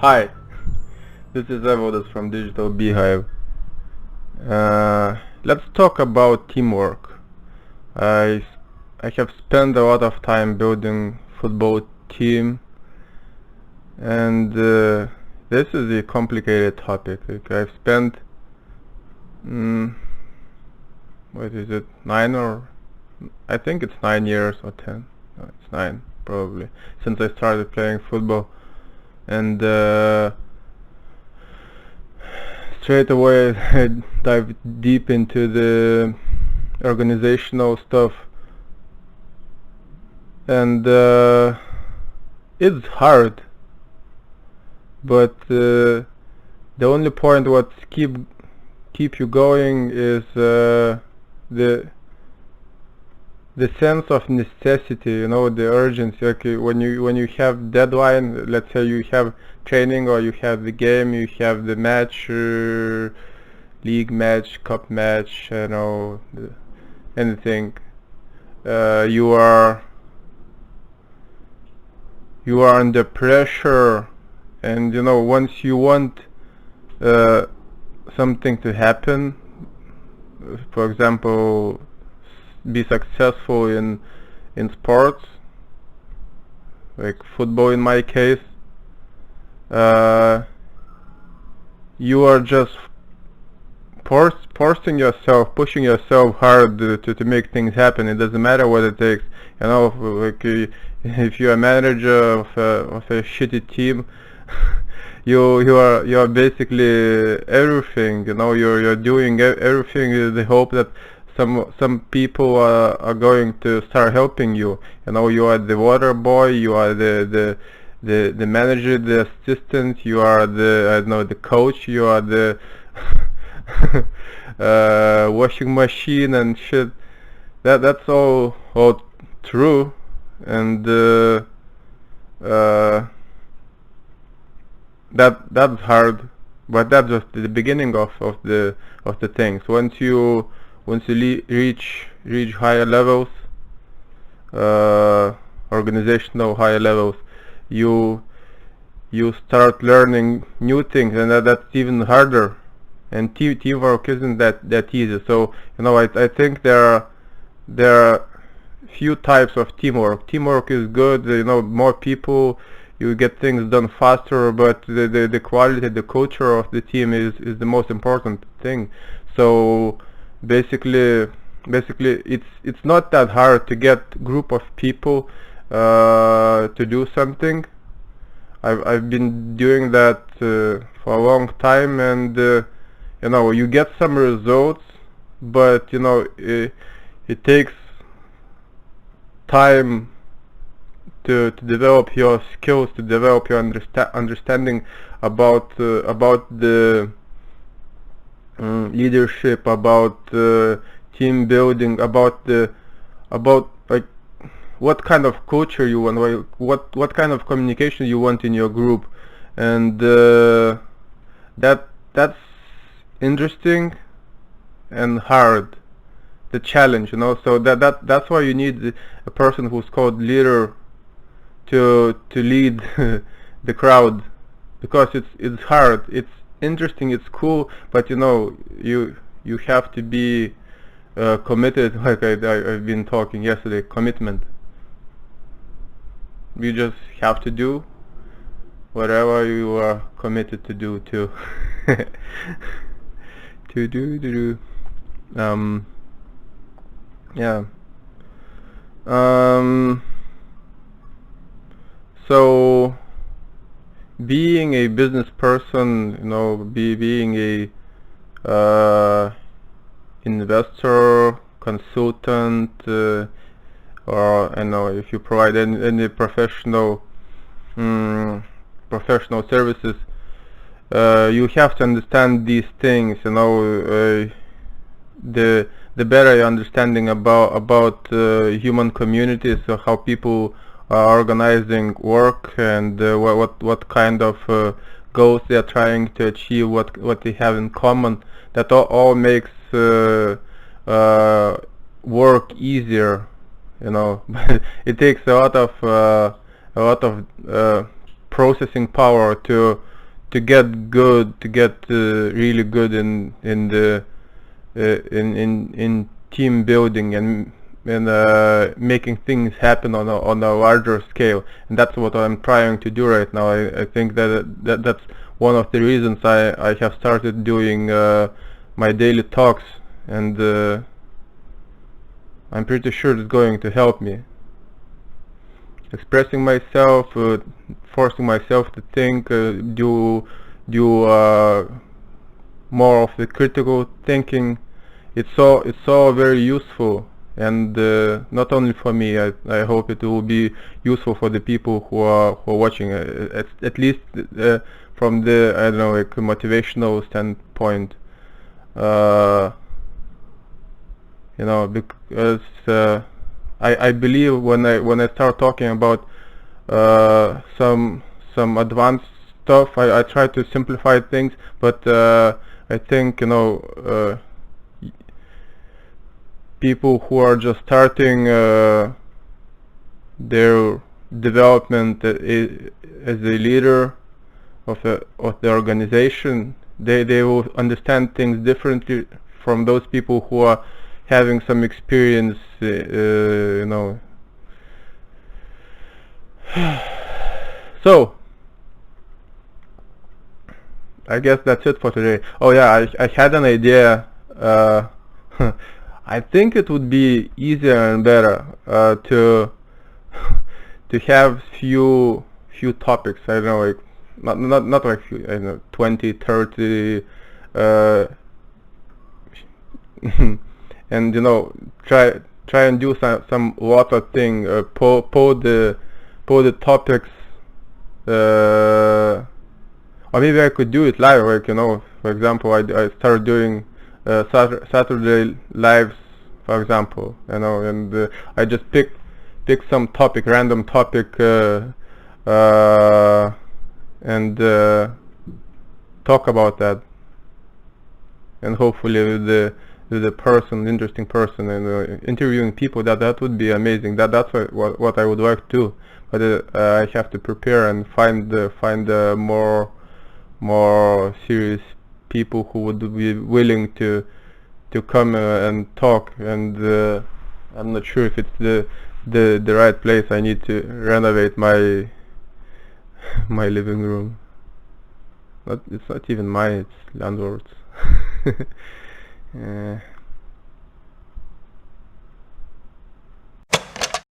Hi, this is Evaldaz from Digital Beehive. Let's talk about teamwork. I I have spent a lot of time building football team, and this is a complicated topic. I've spent what is it, I think it's 9 years or 10. No, it's 9 probably since I started playing football, and straight away I dive deep into the organizational stuff, and it's hard, but the only point what keep you going is the sense of necessity, the urgency. Okay, when you have deadline, let's say you have training or you have the game, you have the match, league match, cup match, anything. You are under pressure, and once you want something to happen, for example, be successful in sports like football in my case, you are just pushing yourself hard to make things happen. It doesn't matter what it takes. Like if you're a manager of a shitty team, you are basically everything. You're doing everything with the hope that some people are going to start helping you. You are the water boy, you are the manager, the assistant, you are the coach, you are the washing machine and shit. That's all true, and that's hard, but that's just the beginning of the things. Once you reach higher levels, organizational higher levels, you start learning new things, and that's even harder. And teamwork isn't that easy. So I think there are few types of teamwork. Teamwork is good. More people, you get things done faster. But the quality, the culture of the team is the most important thing. So basically it's not that hard to get group of people to do something. I've been doing that for a long time, and you get some results, but it takes time to develop your skills, to develop your understanding about the leadership, about team building, about like what kind of culture you want, what kind of communication you want in your group, and that's interesting and hard, the challenge. So that's why you need a person who's called leader to lead the crowd, because it's hard, it's interesting, it's cool, but you have to be committed, like I've been talking yesterday. Commitment. You just have to do whatever you are committed to do yeah. So being a business person, being a investor, consultant, or if you provide any professional services, you have to understand these things. The better your understanding about human communities, how people are organizing work, and what kind of goals they are trying to achieve, what they have in common, that all makes work easier. But it takes a lot of processing power to to get good, to get really good in the in team building and making things happen on a larger scale. And that's what I'm trying to do right now. I think that's one of the reasons I have started doing my daily talks, and I'm pretty sure it's going to help me. Expressing myself, forcing myself to think, do more of the critical thinking. It's all very useful, and not only for me. I hope it will be useful for the people who are watching. At least from the, I don't know, like motivational standpoint. You know, because I believe when I start talking about some advanced stuff, I try to simplify things, but I think, you know, people who are just starting their development as a leader of the organization, they will understand things differently from those people who are having some experience, you know. So I guess that's it for today. Oh yeah, I had an idea. I think it would be easier and better to have few topics. I don't know, like not like few, I don't know, 20, 30, and you know, try and do some water thing. Pull the topics. Or maybe I could do it live, like, you know, for example, I started doing Saturday lives, for example, you know, and I just pick some topic, random topic, and talk about that, and hopefully with the person, interesting person, and interviewing people, that would be amazing. That's what I would like to do, but I have to prepare and find more serious people who would be willing to come and talk, and I'm not sure if it's the right place. I need to renovate my living room. It's not even mine, it's landlord's.